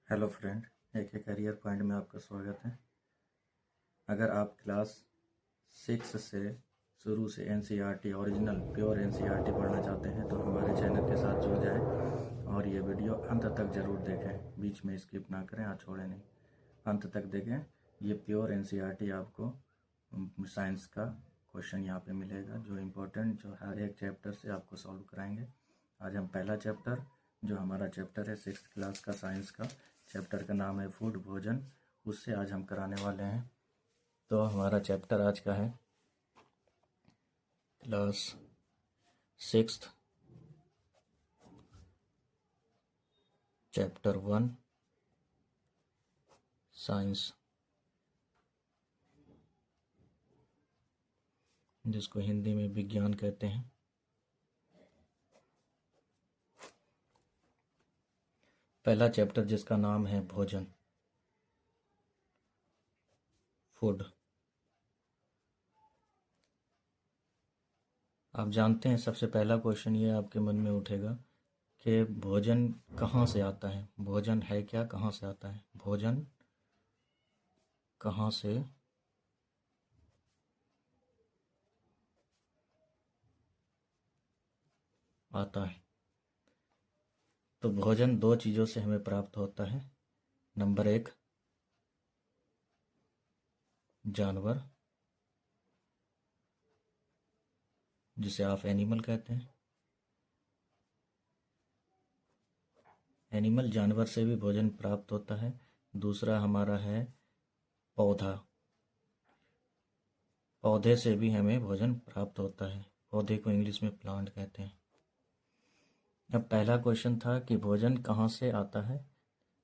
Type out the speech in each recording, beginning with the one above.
Hello friend, एक career point में आपका स्वागत है। अगर आप क्लास 6 से शुरू से एनसीईआरटी ओरिजिनल प्योर एनसीईआरटी पढ़ना चाहते हैं तो हमारे चैनल के साथ जुड़ जाएं और ये वीडियो अंत तक ज़रूर देखें। बीच में स्किप ना करें, आप छोड़ें नहीं, अंत तक देखें। ये प्योर एनसीईआरटी आपको साइंस का क्वेश्चन यहाँ पे मिलेगा जो इम्पोर्टेंट, जो हर एक चैप्टर से आपको सॉल्व कराएंगे। आज हम पहला चैप्टर, जो हमारा चैप्टर है 6th क्लास का साइंस का, चैप्टर का नाम है फूड, भोजन, उससे आज हम कराने वाले हैं। तो हमारा चैप्टर आज का है क्लास 6th चैप्टर 1 साइंस, जिसको हिंदी में विज्ञान कहते हैं। पहला चैप्टर जिसका नाम है भोजन, फूड। आप जानते हैं सबसे पहला क्वेश्चन ये आपके मन में उठेगा कि भोजन कहाँ से आता है, भोजन है क्या, कहाँ से आता है, भोजन कहाँ से आता है। तो भोजन दो चीज़ों से हमें प्राप्त होता है। नंबर 1, जानवर, जिसे आप एनिमल कहते हैं। एनिमल, जानवर से भी भोजन प्राप्त होता है। दूसरा हमारा है पौधा, पौधे से भी हमें भोजन प्राप्त होता है। पौधे को इंग्लिश में प्लांट कहते हैं। अब पहला क्वेश्चन था कि भोजन कहाँ से आता है।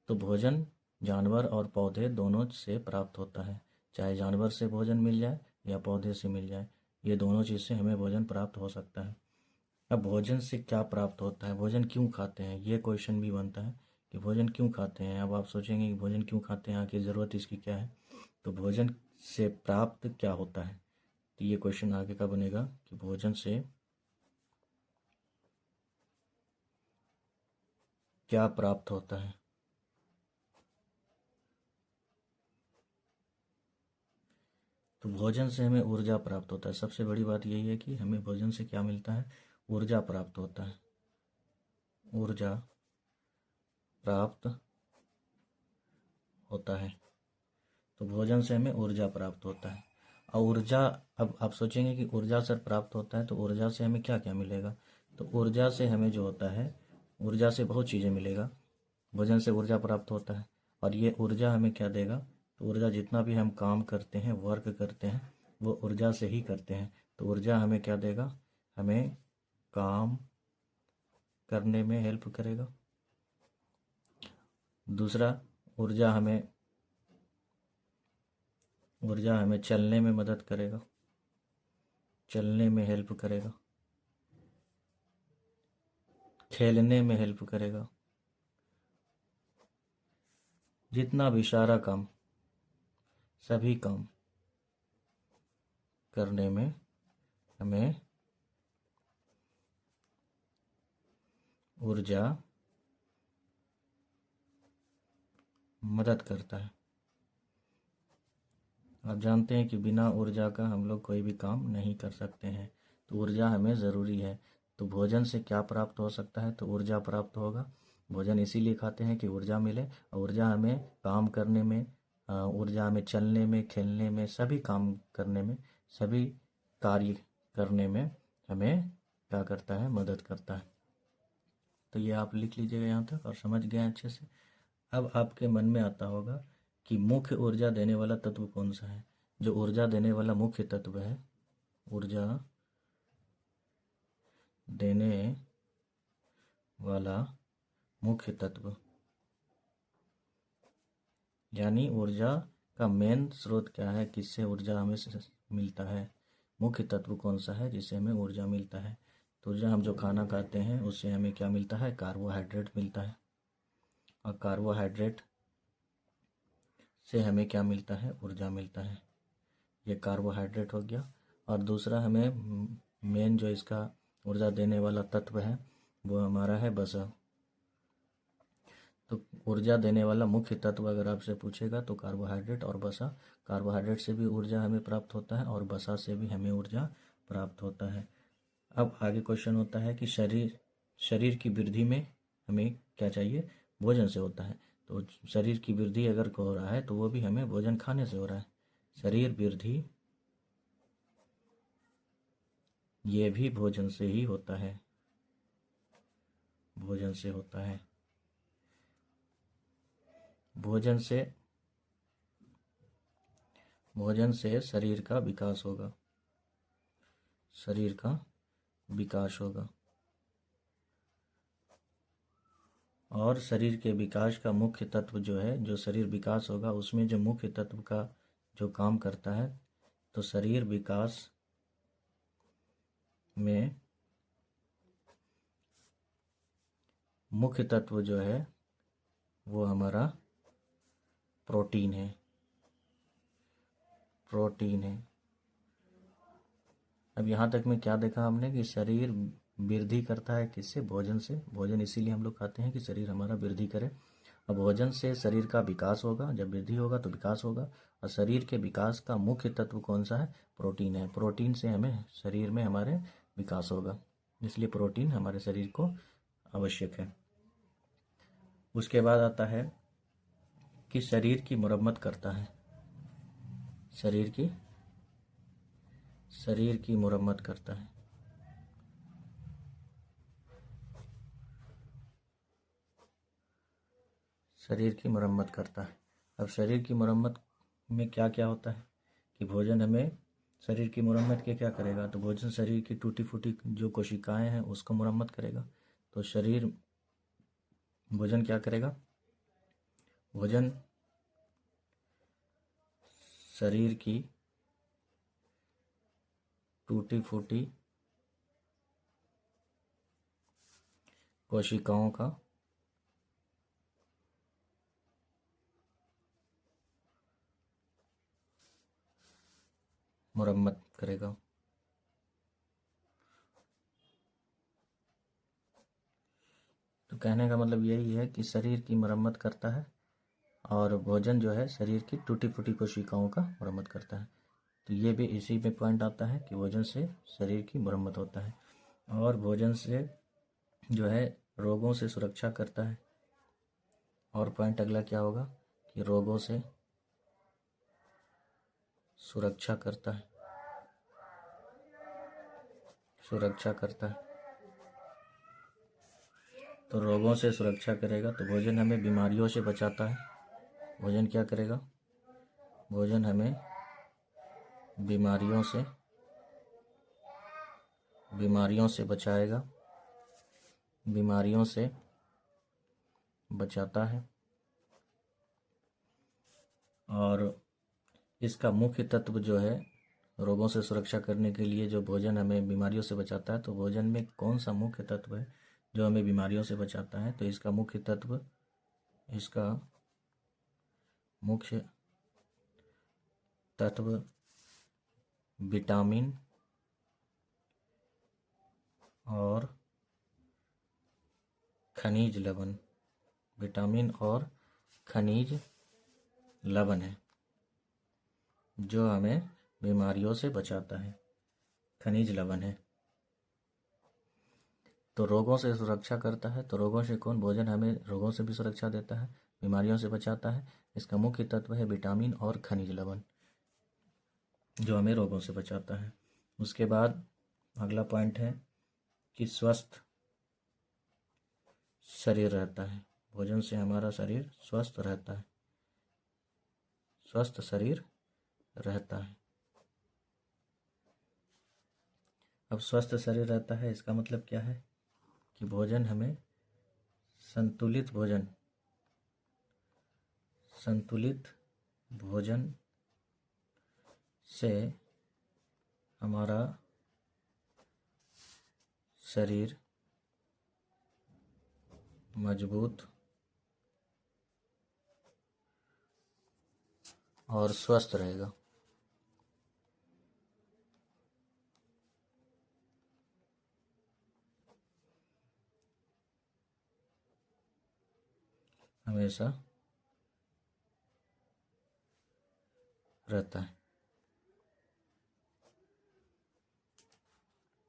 तो भोजन जानवर और पौधे दोनों से प्राप्त होता है। चाहे जानवर से भोजन मिल जाए या पौधे से मिल जाए, ये दोनों चीज़ से हमें भोजन प्राप्त हो सकता है। अब भोजन से क्या प्राप्त होता है, भोजन क्यों खाते हैं, ये क्वेश्चन भी बनता है कि भोजन क्यों खाते हैं। अब आप सोचेंगे कि भोजन क्यों खाते हैं, आखिर ज़रूरत इसकी क्या है। तो भोजन से प्राप्त क्या होता है, तो ये क्वेश्चन आगे का बनेगा कि भोजन से क्या प्राप्त होता है। तो भोजन से हमें ऊर्जा प्राप्त होता है। सबसे बड़ी बात यही है कि हमें भोजन से क्या मिलता है, ऊर्जा प्राप्त होता है। ऊर्जा प्राप्त होता है। तो भोजन से हमें ऊर्जा प्राप्त होता है। और ऊर्जा, अब आप सोचेंगे कि ऊर्जा से प्राप्त होता है तो ऊर्जा से हमें क्या क्या मिलेगा। तो ऊर्जा से हमें जो होता है, ऊर्जा से बहुत चीज़ें मिलेगा। भोजन से ऊर्जा प्राप्त होता है और ये ऊर्जा हमें क्या देगा, तो ऊर्जा, जितना भी हम काम करते हैं, वर्क करते हैं, वो ऊर्जा से ही करते हैं। तो ऊर्जा हमें क्या देगा, हमें काम करने में हेल्प करेगा। दूसरा, ऊर्जा हमें चलने में मदद करेगा, चलने में हेल्प करेगा, खेलने में हेल्प करेगा। जितना भी सारा काम, सभी काम करने में हमें ऊर्जा मदद करता है। आप जानते हैं कि बिना ऊर्जा का हम लोग कोई भी काम नहीं कर सकते हैं। तो ऊर्जा हमें ज़रूरी है। तो भोजन से क्या प्राप्त हो सकता है, तो ऊर्जा प्राप्त होगा। भोजन इसीलिए खाते हैं कि ऊर्जा मिले, और ऊर्जा हमें काम करने में, ऊर्जा हमें चलने में, खेलने में, सभी काम करने में, सभी कार्य करने में हमें क्या करता है, मदद करता है। तो ये आप लिख लीजिएगा यहाँ तक और समझ गए अच्छे से। अब आपके मन में आता होगा कि मुख्य ऊर्जा देने वाला तत्व कौन सा है। जो ऊर्जा देने वाला मुख्य तत्व है, ऊर्जा देने वाला मुख्य तत्व, यानी ऊर्जा का मेन स्रोत क्या है, किससे ऊर्जा हमें मिलता है, मुख्य तत्व कौन सा है जिससे हमें ऊर्जा मिलता है। तो ऊर्जा, हम जो खाना खाते हैं उससे हमें क्या मिलता है, कार्बोहाइड्रेट मिलता है। और कार्बोहाइड्रेट से हमें क्या मिलता है, ऊर्जा मिलता है। ये कार्बोहाइड्रेट हो गया। और दूसरा, हमें मेन जो इसका ऊर्जा देने वाला तत्व है वो हमारा है वसा। तो ऊर्जा देने वाला मुख्य तत्व अगर आपसे पूछेगा तो कार्बोहाइड्रेट और वसा। कार्बोहाइड्रेट से भी ऊर्जा हमें प्राप्त होता है और वसा से भी हमें ऊर्जा प्राप्त होता है। अब आगे क्वेश्चन होता है कि शरीर की वृद्धि में हमें क्या चाहिए? भोजन से होता है। तो शरीर की वृद्धि अगर हो रहा है तो वो भी हमें भोजन खाने से हो रहा है। शरीर वृद्धि ये भी भोजन से ही होता है, भोजन से होता है। भोजन से शरीर का विकास होगा, शरीर का विकास होगा। और शरीर के विकास का मुख्य तत्व जो है, जो शरीर विकास होगा उसमें जो मुख्य तत्व का जो काम करता है, तो शरीर विकास में मुख्य तत्व जो है वो हमारा प्रोटीन है, प्रोटीन है। अब यहाँ तक में क्या देखा हमने कि शरीर वृद्धि करता है किससे? भोजन से। भोजन इसीलिए हम लोग खाते हैं कि शरीर हमारा वृद्धि करे। अब भोजन से शरीर का विकास होगा, जब वृद्धि होगा तो विकास होगा। और शरीर के विकास का मुख्य तत्व कौन सा है? प्रोटीन है। प्रोटीन से हमें शरीर में हमारे विकास होगा, इसलिए प्रोटीन हमारे शरीर को आवश्यक है। उसके बाद आता है कि शरीर की मरम्मत करता है, शरीर की मरम्मत करता है। शरीर की मरम्मत करता है। अब शरीर की मरम्मत में क्या क्या होता है कि भोजन हमें शरीर की मरम्मत के क्या करेगा? तो भोजन शरीर की टूटी फूटी जो कोशिकाएं हैं उसको मरम्मत करेगा। तो भोजन क्या करेगा? भोजन शरीर की टूटी फूटी कोशिकाओं का मरम्मत करेगा। तो कहने का मतलब यही है कि शरीर की मरम्मत करता है और भोजन जो है शरीर की टूटी फूटी कोशिकाओं का मरम्मत करता है। तो ये भी इसी में पॉइंट आता है कि भोजन से शरीर की मरम्मत होता है। और भोजन से जो है रोगों से सुरक्षा करता है। और पॉइंट अगला क्या होगा कि रोगों से सुरक्षा करता है, सुरक्षा करता है। तो रोगों से सुरक्षा करेगा। तो भोजन हमें बीमारियों से बचाता है। भोजन क्या करेगा? भोजन हमें बीमारियों से बचाएगा, बीमारियों से बचाता है। और इसका मुख्य तत्व जो है रोगों से सुरक्षा करने के लिए, जो भोजन हमें बीमारियों से बचाता है, तो भोजन में कौन सा मुख्य तत्व है जो हमें बीमारियों से बचाता है? तो इसका मुख्य तत्व विटामिन और खनिज लवण, विटामिन और खनिज लवण है, जो हमें बीमारियों से बचाता है। खनिज लवण है। तो रोगों से सुरक्षा करता है। तो रोगों से कौन? भोजन हमें रोगों से भी सुरक्षा देता है, बीमारियों से बचाता है। इसका मुख्य तत्व है विटामिन और खनिज लवण, जो हमें रोगों से बचाता है। उसके बाद अगला पॉइंट है कि स्वस्थ शरीर रहता है। भोजन से हमारा शरीर स्वस्थ रहता है, स्वस्थ शरीर रहता है। अब स्वस्थ शरीर रहता है इसका मतलब क्या है कि भोजन हमें संतुलित भोजन से हमारा शरीर मजबूत और स्वस्थ रहेगा। हमेशा रहता है।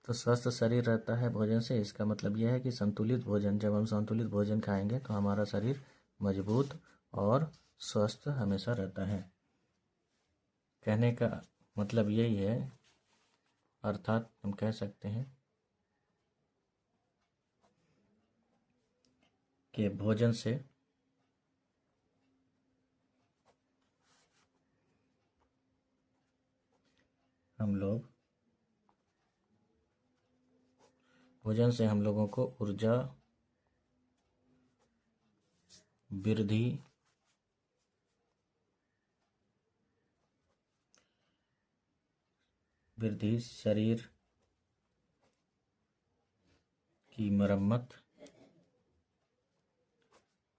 तो स्वस्थ शरीर रहता है भोजन से, इसका मतलब यह है कि संतुलित भोजन, जब हम संतुलित भोजन खाएंगे तो हमारा शरीर मजबूत और स्वस्थ हमेशा रहता है। कहने का मतलब यही है, अर्थात हम कह सकते हैं कि भोजन से हम लोगों को ऊर्जा, वृद्धि, शरीर की मरम्मत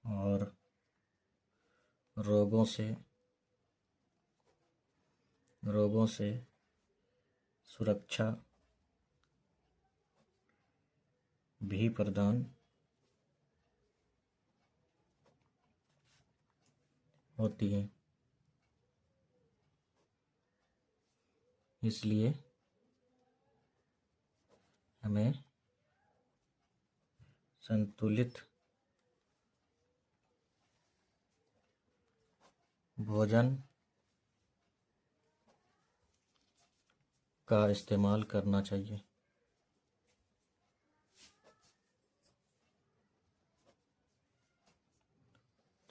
और रोगों से सुरक्षा भी प्रदान होती है। इसलिए हमें संतुलित भोजन का इस्तेमाल करना चाहिए।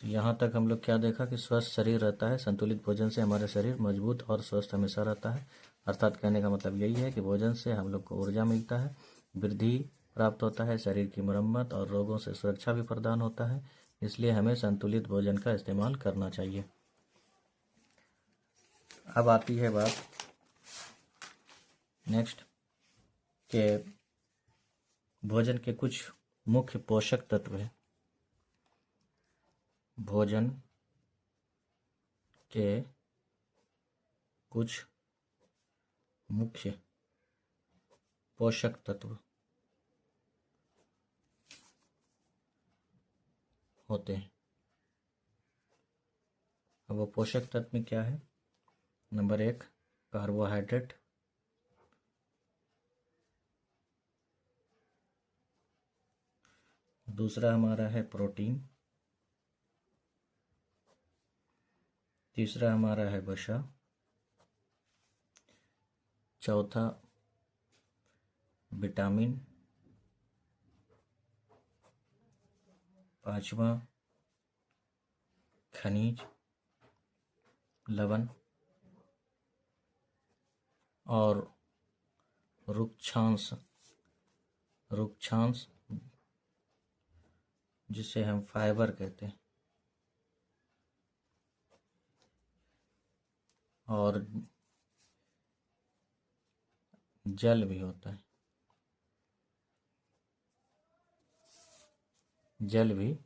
तो यहाँ तक हम लोग क्या देखा कि स्वस्थ शरीर रहता है, संतुलित भोजन से हमारा शरीर मजबूत और स्वस्थ हमेशा रहता है। अर्थात कहने का मतलब यही है कि भोजन से हम लोग को ऊर्जा मिलता है, वृद्धि प्राप्त होता है, शरीर की मरम्मत और रोगों से सुरक्षा भी प्रदान होता है। इसलिए हमें संतुलित भोजन का इस्तेमाल करना चाहिए। अब आती है बात नेक्स्ट के भोजन के कुछ मुख्य पोषक तत्व हैं। भोजन के कुछ मुख्य पोषक तत्व होते हैं। अब वो पोषक तत्व में क्या है? नंबर 1 कार्बोहाइड्रेट, दूसरा हमारा है प्रोटीन, तीसरा हमारा है वसा, चौथा विटामिन, पांचवा खनिज लवण और रुक्षांश जिसे हम फाइबर कहते हैं, और जल भी होता है। जल भी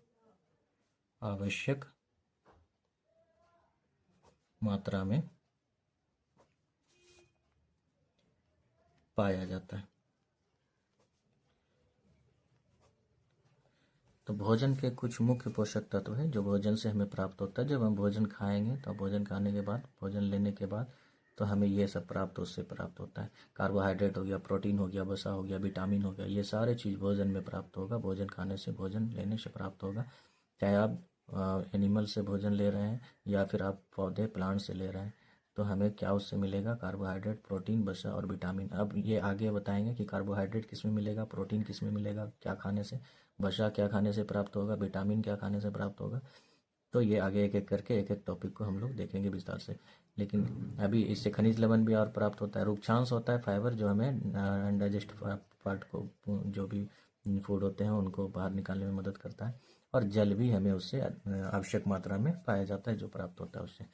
आवश्यक मात्रा में पाया जाता है। तो भोजन के कुछ मुख्य पोषक तत्व हैं जो भोजन से हमें प्राप्त होता है। जब हम भोजन खाएंगे तो भोजन खाने के बाद, भोजन लेने के बाद तो हमें ये सब उससे प्राप्त होता है। कार्बोहाइड्रेट हो गया, प्रोटीन हो गया, वसा हो गया, विटामिन हो गया, ये सारे चीज़ भोजन में प्राप्त होगा, भोजन खाने से, भोजन लेने से प्राप्त होगा। चाहे आप एनिमल से भोजन ले रहे हैं या फिर आप पौधे प्लांट से ले रहे हैं, तो हमें क्या उससे मिलेगा? कार्बोहाइड्रेट, प्रोटीन, वसा और विटामिन। अब ये आगे बताएंगे कि कार्बोहाइड्रेट किस में मिलेगा, प्रोटीन किस में मिलेगा, क्या खाने से, वसा क्या खाने से प्राप्त होगा, विटामिन क्या खाने से प्राप्त होगा। तो ये आगे एक एक करके एक एक टॉपिक को हम लोग देखेंगे विस्तार से। लेकिन अभी इससे खनिज लवण भी और प्राप्त होता है। रुक्षांश होता है फाइबर, जो हमें अनडाइजेस्ट पार्ट को, जो भी फूड होते हैं उनको बाहर निकालने में मदद करता है। और जल भी हमें उससे आवश्यक मात्रा में पाया जाता है, जो प्राप्त होता है उससे।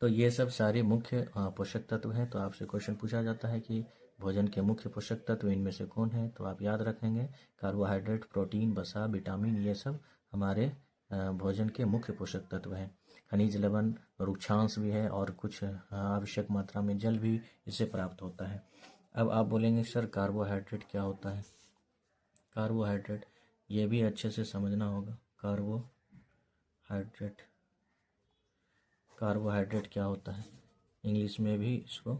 तो ये सब सारे मुख्य पोषक तत्व हैं। तो आपसे क्वेश्चन पूछा जाता है कि भोजन के मुख्य पोषक तत्व इनमें से कौन है? तो आप याद रखेंगे कार्बोहाइड्रेट, प्रोटीन, वसा, विटामिन, ये सब हमारे भोजन के मुख्य पोषक तत्व हैं। खनिज लवण, रुक्षांश भी है और कुछ आवश्यक मात्रा में जल भी इससे प्राप्त होता है। अब आप बोलेंगे सर कार्बोहाइड्रेट क्या होता है? कार्बोहाइड्रेट ये भी अच्छे से समझना होगा। कार्बोहाइड्रेट। कार्बोहाइड्रेट क्या होता है? इंग्लिश में भी इसको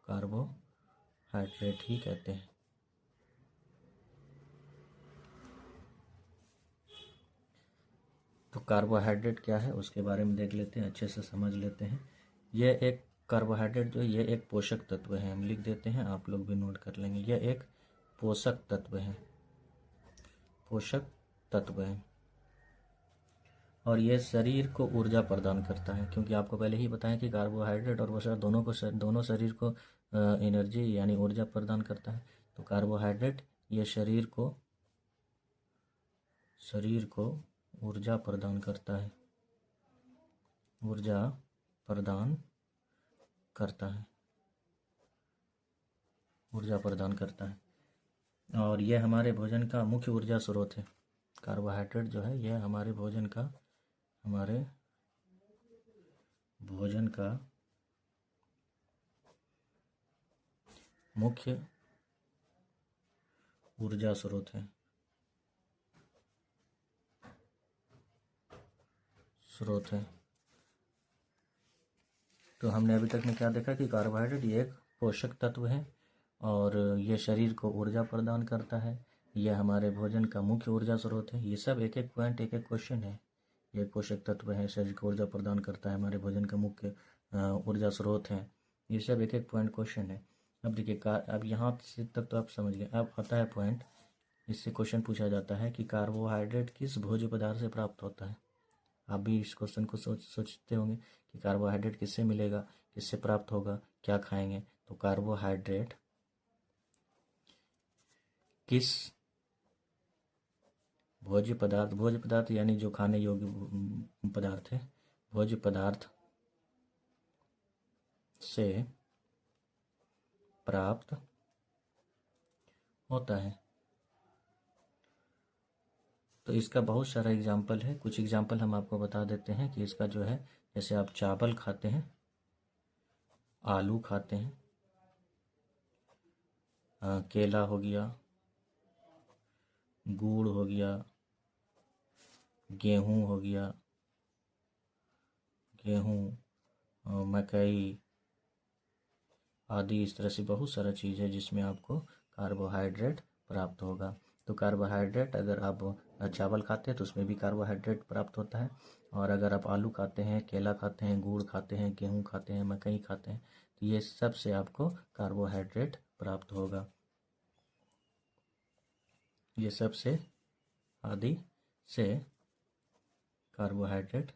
कार्बोहाइड्रेट ही कहते हैं। तो कार्बोहाइड्रेट क्या है उसके बारे में देख लेते हैं, अच्छे से समझ लेते हैं। यह एक कार्बोहाइड्रेट जो ये एक पोषक तत्व है, हम लिख देते हैं, आप लोग भी नोट कर लेंगे। यह एक पोषक तत्व है, पोषक तत्व है, और ये शरीर को ऊर्जा प्रदान करता है। क्योंकि आपको पहले ही बताया कि कार्बोहाइड्रेट और वसा दोनों शरीर को एनर्जी यानी ऊर्जा प्रदान करता है। तो कार्बोहाइड्रेट ये शरीर को ऊर्जा प्रदान करता है, ऊर्जा प्रदान करता है, ऊर्जा प्रदान करता है। और यह हमारे भोजन का मुख्य ऊर्जा स्रोत है। कार्बोहाइड्रेट जो है यह हमारे भोजन का मुख्य ऊर्जा स्रोत है, तो हमने अभी तक में क्या देखा कि कार्बोहाइड्रेट ये एक पोषक तत्व है और ये शरीर को ऊर्जा प्रदान करता है, यह हमारे भोजन का मुख्य ऊर्जा स्रोत है। ये सब एक एक पॉइंट, एक एक क्वेश्चन है। ये एक पोषक तत्व है, शरीर को ऊर्जा प्रदान करता है, हमारे भोजन का मुख्य ऊर्जा स्रोत है। ये सब एक एक पॉइंट क्वेश्चन है। अब देखिए अब यहाँ से तक तो आप समझ गए। अब आता है पॉइंट, इससे क्वेश्चन पूछा जाता है कि कार्बोहाइड्रेट किस भोज्य पदार्थ से प्राप्त होता है। आप भी इस क्वेश्चन को सोचते होंगे कि कार्बोहाइड्रेट किससे मिलेगा, किससे प्राप्त होगा, क्या खाएंगे। तो कार्बोहाइड्रेट किस भोज्य पदार्थ यानी जो खाने योग्य पदार्थ है, भोज्य पदार्थ से प्राप्त होता है। तो इसका बहुत सारा एग्जाम्पल है, कुछ एग्जाम्पल हम आपको बता देते हैं कि इसका जो है, जैसे आप चावल खाते हैं, आलू खाते हैं, केला हो गया, गुड़ हो गया, गेहूँ हो गया, मकई आदि, इस तरह से बहुत सारा चीज़ है जिसमें आपको कार्बोहाइड्रेट प्राप्त होगा। तो कार्बोहाइड्रेट अगर आप चावल खाते हैं तो उसमें भी कार्बोहाइड्रेट प्राप्त होता है, और अगर आप आलू खाते हैं, केला खाते हैं, गुड़ खाते हैं, गेहूँ खाते हैं, मकई खाते हैं, तो ये सब से आपको कार्बोहाइड्रेट प्राप्त होगा। ये सब से आदि से कार्बोहाइड्रेट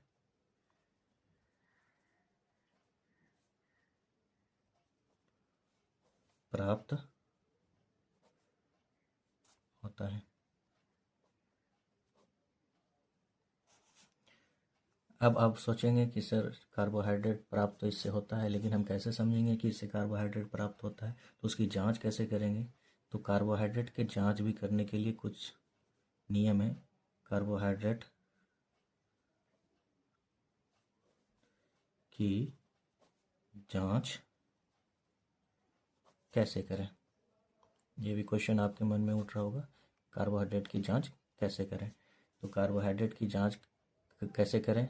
प्राप्त होता है। अब आप सोचेंगे कि सर कार्बोहाइड्रेट प्राप्त तो इससे होता है, लेकिन हम कैसे समझेंगे कि इससे कार्बोहाइड्रेट प्राप्त होता है, तो उसकी जांच कैसे करेंगे। तो कार्बोहाइड्रेट के जांच भी करने के लिए कुछ नियम है। कार्बोहाइड्रेट की जांच कैसे करें, ये भी क्वेश्चन आपके मन में उठ रहा होगा। कार्बोहाइड्रेट की जांच कैसे करें। तो कार्बोहाइड्रेट की जांच कैसे करें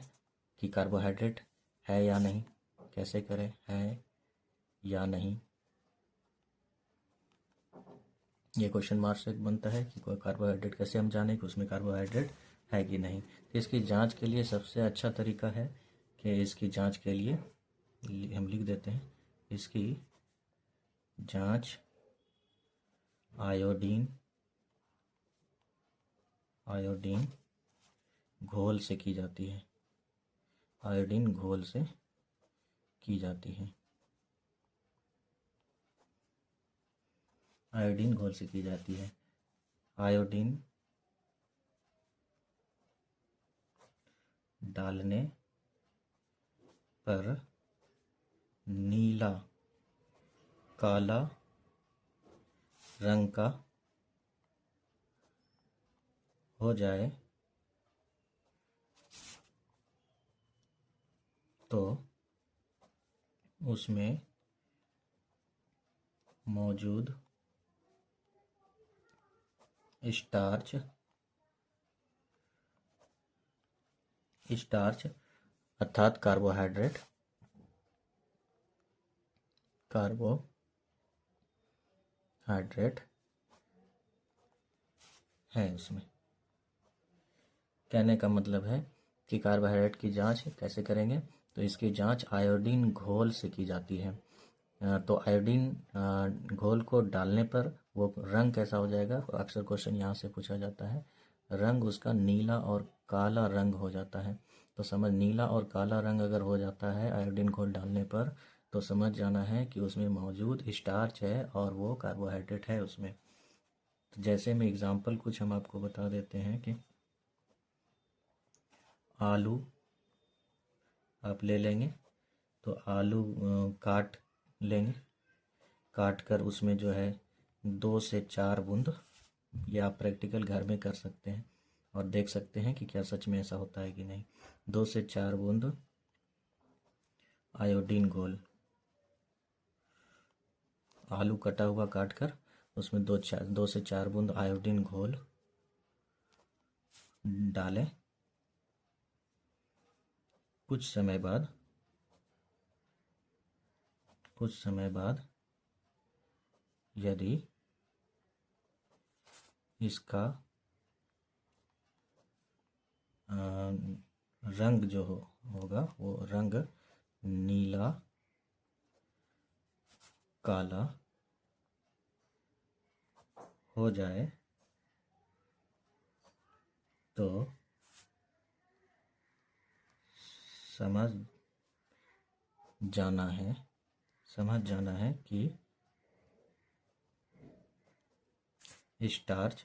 कि कार्बोहाइड्रेट है या नहीं, कैसे करें, है या नहीं। ये क्वेश्चन मार्क से बनता है कि कोई कार्बोहाइड्रेट कैसे हम जानें कि उसमें कार्बोहाइड्रेट है कि नहीं। तो इसकी जांच के लिए सबसे अच्छा तरीका है कि इसकी जांच के लिए हम लिख देते हैं, इसकी जांच आयोडीन घोल से की जाती है। आयोडीन घोल से की जाती है। आयोडीन घोल से की जाती है। आयोडीन डालने पर नीला काला रंग का हो जाए तो उसमें मौजूद स्टार्च स्टार्च अर्थात कार्बोहाइड्रेट है इसमें। कहने का मतलब है कि कार्बोहाइड्रेट की जांच कैसे करेंगे, तो इसकी जांच आयोडीन घोल से की जाती है। तो आयोडीन घोल को डालने पर वो रंग कैसा हो जाएगा, अक्सर क्वेश्चन यहाँ से पूछा जाता है, रंग उसका नीला और काला रंग हो जाता है। तो समझ, नीला और काला रंग अगर हो जाता है आयोडीन घोल डालने पर, तो समझ जाना है कि उसमें मौजूद स्टार्च है और वो कार्बोहाइड्रेट है उसमें। तो जैसे में एग्जाम्पल कुछ हम आपको बता देते हैं कि आलू आप ले लेंगे, तो आलू काट लेंगे, काट कर उसमें जो है 2 से 4 बूंद, ये आप प्रैक्टिकल घर में कर सकते हैं और देख सकते हैं कि क्या सच में ऐसा होता है कि नहीं। 2 से 4 बूंद आयोडीन घोल, आलू कटा हुआ काट कर उसमें 2 से 4 बूंद आयोडीन घोल डालें। कुछ समय बाद यदि इसका रंग जो होगा वो रंग नीला काला हो जाए तो समझ जाना है कि स्टार्च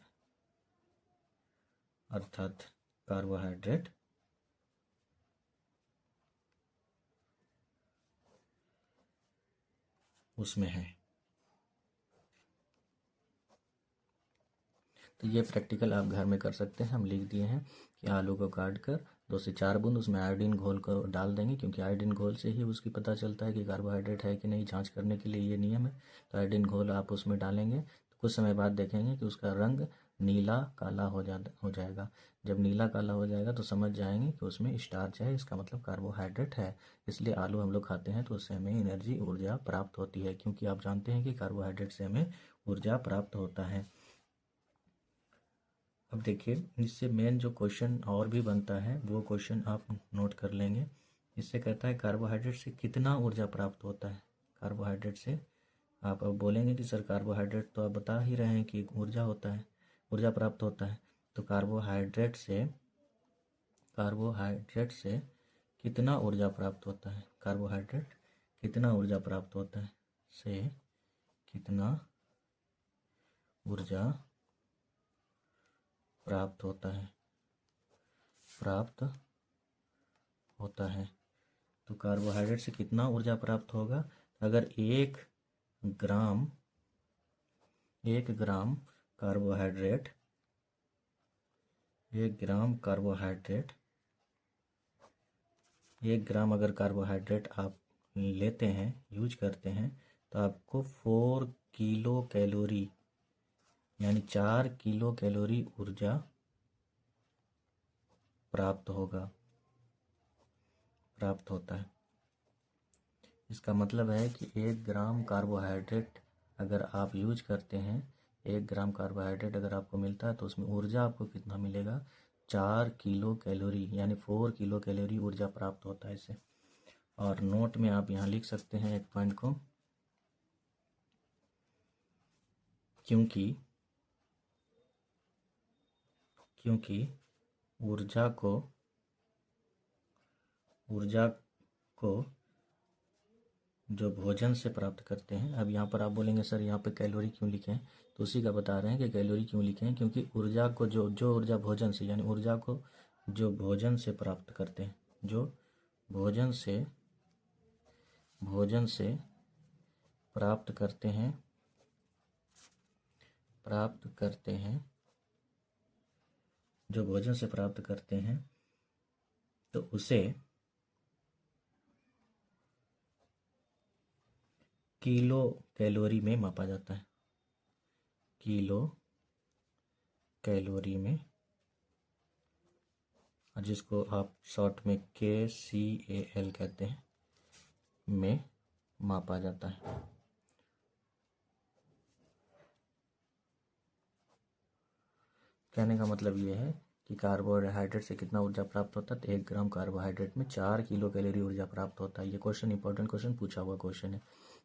अर्थात कार्बोहाइड्रेट उसमें है। तो ये प्रैक्टिकल आप घर में कर सकते हैं। हम लिख दिए हैं कि आलू को काट कर 2 से 4 बूंद उसमें आयोडीन घोल को डाल देंगे, क्योंकि आयोडीन घोल से ही उसकी पता चलता है कि कार्बोहाइड्रेट है कि नहीं, जांच करने के लिए ये नियम है। तो आयोडीन घोल आप उसमें डालेंगे तो कुछ समय बाद देखेंगे कि उसका रंग नीला काला हो जाएगा। जब नीला काला हो जाएगा तो समझ जाएंगे कि उसमें स्टार्च है, इसका मतलब कार्बोहाइड्रेट है। इसलिए आलू हम लोग खाते हैं तो उससे हमें एनर्जी, ऊर्जा प्राप्त होती है, क्योंकि आप जानते हैं कि कार्बोहाइड्रेट से हमें ऊर्जा प्राप्त होता है। अब देखिए, इससे मेन जो क्वेश्चन और भी बनता है वो क्वेश्चन आप नोट कर लेंगे। इससे कहता है कार्बोहाइड्रेट से कितना ऊर्जा प्राप्त होता है। कार्बोहाइड्रेट से आप अब बोलेंगे कि सर कार्बोहाइड्रेट तो आप बता ही रहे हैं कि ऊर्जा होता है, ऊर्जा प्राप्त होता है। तो कार्बोहाइड्रेट से कितना ऊर्जा प्राप्त होता है, कार्बोहाइड्रेट कितना ऊर्जा प्राप्त होता है, से कितना ऊर्जा प्राप्त होता है। तो कार्बोहाइड्रेट से कितना ऊर्जा प्राप्त होगा, अगर 1 ग्राम कार्बोहाइड्रेट 1 ग्राम अगर कार्बोहाइड्रेट आप लेते हैं, यूज करते हैं, तो आपको 4 किलो कैलोरी यानी 4 किलो कैलोरी ऊर्जा प्राप्त होता है। इसका मतलब है कि 1 ग्राम कार्बोहाइड्रेट अगर आप यूज करते हैं, 1 ग्राम कार्बोहाइड्रेट अगर आपको मिलता है तो उसमें ऊर्जा आपको कितना मिलेगा, 4 किलो कैलोरी यानी 4 किलो कैलोरी ऊर्जा प्राप्त होता है इससे। और नोट में आप यहाँ लिख सकते हैं एक पॉइंट को, क्योंकि ऊर्जा को जो भोजन से प्राप्त करते हैं। अब यहाँ पर आप बोलेंगे सर यहाँ पे कैलोरी क्यों लिखे हैं, तो उसी का बता रहे हैं कि कैलोरी क्यों लिखे हैं, क्योंकि ऊर्जा को जो ऊर्जा भोजन से, यानी ऊर्जा को जो भोजन से प्राप्त करते हैं, जो भोजन से प्राप्त करते हैं, तो उसे किलो कैलोरी में मापा जाता है, किलो कैलोरी में और जिसको आप शॉर्ट में KCAL कहते हैं, में मापा जाता है। कहने का मतलब ये है कि कार्बोहाइड्रेट से कितना ऊर्जा प्राप्त होता है, तो 1 ग्राम कार्बोहाइड्रेट में 4 किलो कैलोरी ऊर्जा प्राप्त होता है। ये क्वेश्चन इंपॉर्टेंट क्वेश्चन पूछा हुआ क्वेश्चन है,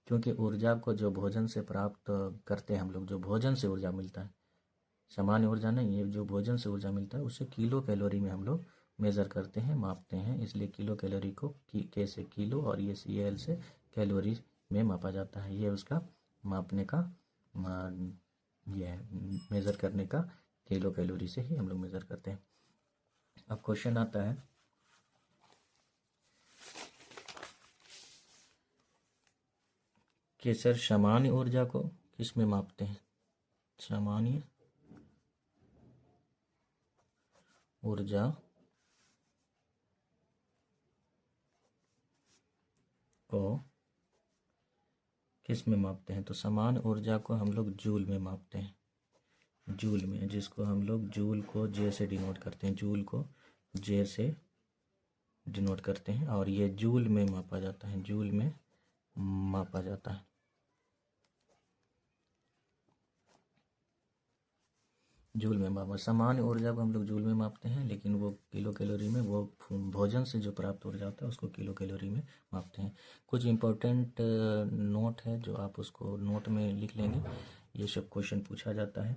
क्योंकि ऊर्जा को जो भोजन से प्राप्त करते हैं हम लोग, जो भोजन से ऊर्जा मिलता है, सामान्य ऊर्जा नहीं, ये जो भोजन से ऊर्जा मिलता है उसे किलो कैलोरी में हम लोग मेज़र करते हैं, मापते हैं। इसलिए किलो कैलोरी को के से किलो और ये CAL से कैलोरी में मापा जाता है। ये उसका मापने का ये है, मेज़र करने का किलो कैलोरी से ही हम लोग मेज़र करते हैं। अब क्वेश्चन आता है कि सर सामान्य ऊर्जा को किस में मापते हैं? सामान्य ऊर्जा को किस में मापते हैं? तो समान ऊर्जा को हम लोग जूल में मापते हैं, जूल में, जिसको हम लोग जूल को J से डिनोट करते हैं, जूल को J से डिनोट करते हैं, और ये जूल में मापा जाता है, जूल में मापा जाता है। जूल में मापा, सामान्य ऊर्जा को हम लोग जूल में मापते हैं, लेकिन वो किलो कैलोरी में, वो भोजन से जो प्राप्त ऊर्जा होता है उसको किलो कैलोरी में मापते हैं। कुछ इम्पोर्टेंट नोट है जो आप उसको नोट में लिख लेंगे, ये सब क्वेश्चन पूछा जाता है।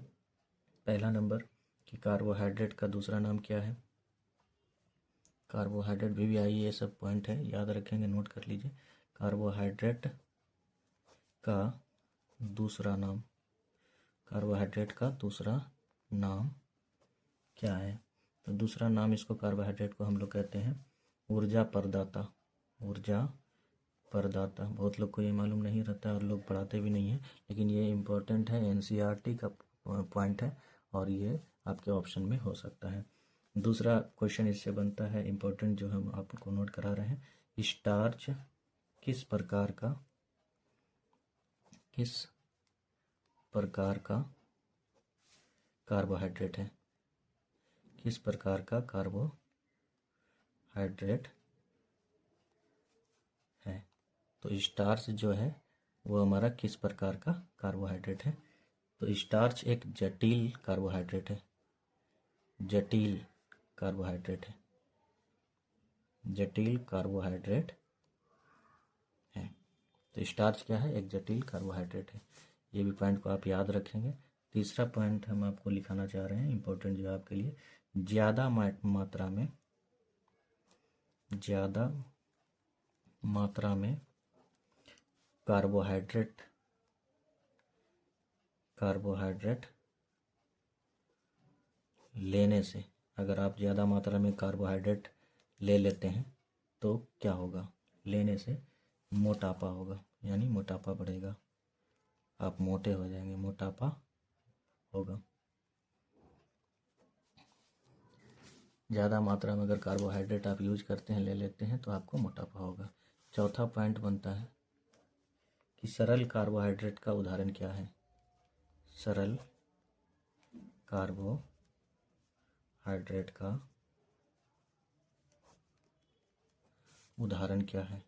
पहला नंबर कि कार्बोहाइड्रेट का दूसरा नाम क्या है? कार्बोहाइड्रेट VVI, ये सब पॉइंट है, याद रखेंगे, नोट कर लीजिए। कार्बोहाइड्रेट का दूसरा नाम, कार्बोहाइड्रेट का दूसरा नाम क्या है? तो दूसरा नाम इसको, कार्बोहाइड्रेट को हम लोग कहते हैं ऊर्जा प्रदाता, ऊर्जा प्रदाता। बहुत लोग को ये मालूम नहीं रहता है और लोग पढ़ाते भी नहीं है, लेकिन ये इम्पोर्टेंट है, NCERT का पॉइंट है और ये आपके ऑप्शन में हो सकता है। दूसरा क्वेश्चन इससे बनता है इम्पोर्टेंट, जो हम आपको नोट करा रहे हैं, स्टार्च किस प्रकार का कार्बोहाइड्रेट है? किस प्रकार का कार्बोहाइड्रेट है? तो स्टार्च जो है वो हमारा किस प्रकार का कार्बोहाइड्रेट है? तो स्टार्च एक जटिल कार्बोहाइड्रेट है, जटिल कार्बोहाइड्रेट है, जटिल कार्बोहाइड्रेट है। तो स्टार्च क्या है? एक जटिल कार्बोहाइड्रेट है। ये भी पॉइंट को आप याद रखेंगे। तीसरा पॉइंट हम आपको लिखाना चाह रहे हैं, इंपॉर्टेंट जो आपके लिए, ज़्यादा मात्रा में कार्बोहाइड्रेट लेने से, अगर आप ज़्यादा मात्रा में कार्बोहाइड्रेट ले लेते हैं तो क्या होगा? लेने से मोटापा होगा, यानी मोटापा बढ़ेगा, आप मोटे हो जाएंगे, मोटापा होगा। ज़्यादा मात्रा में अगर कार्बोहाइड्रेट आप यूज करते हैं, ले लेते हैं, तो आपको मोटापा होगा। चौथा पॉइंट बनता है कि सरल कार्बोहाइड्रेट का उदाहरण क्या है? सरल कार्बोहाइड्रेट का उदाहरण क्या है?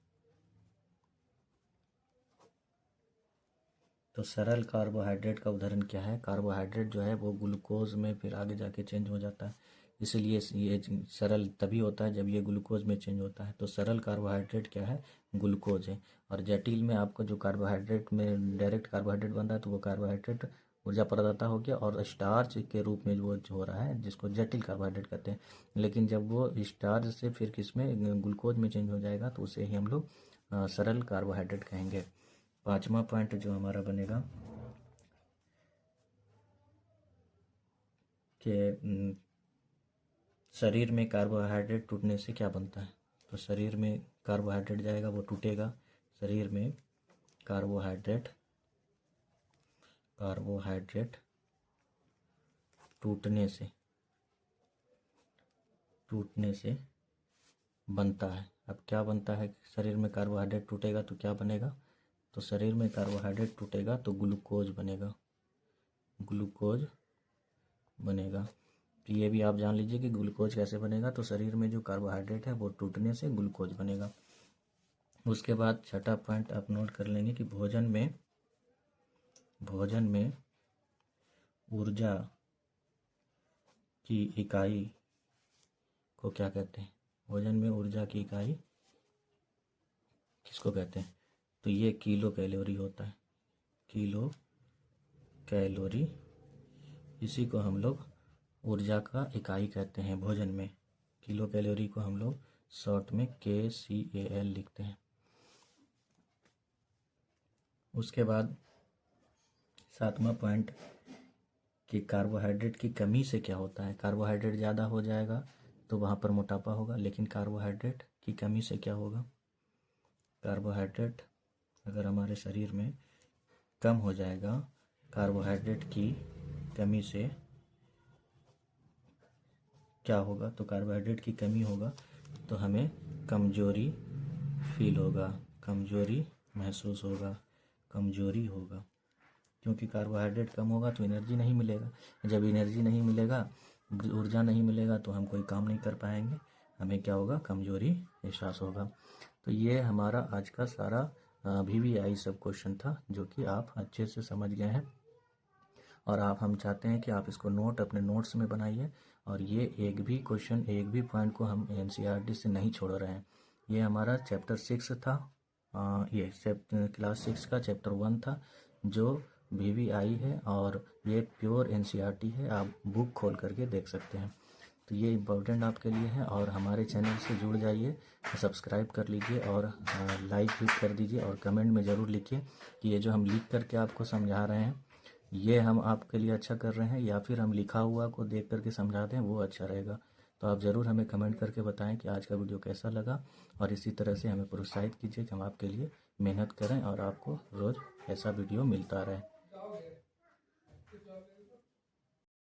तो सरल कार्बोहाइड्रेट का उदाहरण क्या है? कार्बोहाइड्रेट जो है वो ग्लूकोज में फिर आगे जाके चेंज हो जाता है, इसलिए ये सरल तभी होता है जब ये ग्लूकोज में चेंज होता है। तो सरल कार्बोहाइड्रेट क्या है? ग्लूकोज है। और जटिल में आपको जो कार्बोहाइड्रेट में डायरेक्ट कार्बोहाइड्रेट बनता है, तो वो कार्बोहाइड्रेट ऊर्जा प्रदाता हो गया, और स्टार्च के रूप में वो हो रहा है, जिसको जटिल कार्बोहाइड्रेट कहते हैं। लेकिन जब वो स्टार्च से फिर किसमें, ग्लूकोज में चेंज हो जाएगा, तो उसे ही हम लोग सरल कार्बोहाइड्रेट कहेंगे। पांचवा पॉइंट जो हमारा बनेगा कि शरीर में कार्बोहाइड्रेट टूटने से क्या बनता है? तो शरीर में कार्बोहाइड्रेट जाएगा, वो टूटेगा। शरीर में कार्बोहाइड्रेट टूटने से बनता है। अब क्या बनता है? शरीर में कार्बोहाइड्रेट टूटेगा तो क्या बनेगा? तो शरीर में कार्बोहाइड्रेट टूटेगा तो ग्लूकोज बनेगा, ग्लूकोज बनेगा। तो ये भी आप जान लीजिए कि ग्लूकोज कैसे बनेगा। तो शरीर में जो कार्बोहाइड्रेट है वो टूटने से ग्लूकोज बनेगा। उसके बाद छठा पॉइंट आप नोट कर लेंगे कि भोजन में ऊर्जा की इकाई को क्या कहते हैं? भोजन में ऊर्जा की इकाई किसको कहते हैं? तो ये किलो कैलोरी होता है, किलो कैलोरी। इसी को हम लोग ऊर्जा का इकाई कहते हैं भोजन में। किलो कैलोरी को हम लोग शॉर्ट में KCAL लिखते हैं। उसके बाद सातवां पॉइंट कि कार्बोहाइड्रेट की कमी से क्या होता है। कार्बोहाइड्रेट ज़्यादा हो जाएगा तो वहाँ पर मोटापा होगा, लेकिन कार्बोहाइड्रेट की कमी से क्या होगा? कार्बोहाइड्रेट अगर हमारे शरीर में कम हो जाएगा, कार्बोहाइड्रेट की कमी से क्या होगा? तो कार्बोहाइड्रेट की कमी होगा तो हमें कमजोरी फील होगा, कमजोरी महसूस होगा, कमजोरी होगा। क्योंकि कार्बोहाइड्रेट कम होगा तो एनर्जी नहीं मिलेगा। जब एनर्जी नहीं मिलेगा, ऊर्जा नहीं मिलेगा तो हम कोई काम नहीं कर पाएंगे, हमें क्या होगा? कमजोरी एहसास होगा। तो ये हमारा आज का सारा VVI सब क्वेश्चन था जो कि आप अच्छे से समझ गए हैं। और हम चाहते हैं कि आप इसको अपने नोट्स में बनाइए। और ये एक भी क्वेश्चन, एक भी पॉइंट को हम NCERT से नहीं छोड़ रहे हैं। ये हमारा चैप्टर 6 था, ये क्लास 6 का चैप्टर 1 था जो VVI है, और ये प्योर NCERT है। आप बुक खोल करके देख सकते हैं। तो ये इम्पोर्टेंट आपके लिए है। और हमारे चैनल से जुड़ जाइए, सब्सक्राइब कर लीजिए और लाइक भी कर दीजिए। और कमेंट में ज़रूर लिखिए कि ये जो हम लिख करके आपको समझा रहे हैं ये हम आपके लिए अच्छा कर रहे हैं या फिर हम लिखा हुआ को देख करके समझाते हैं वो अच्छा रहेगा। तो आप ज़रूर हमें कमेंट करके बताएं कि आज का वीडियो कैसा लगा। और इसी तरह से हमें प्रोत्साहित कीजिए कि हम आपके लिए मेहनत करें और आपको रोज़ ऐसा वीडियो मिलता रहे।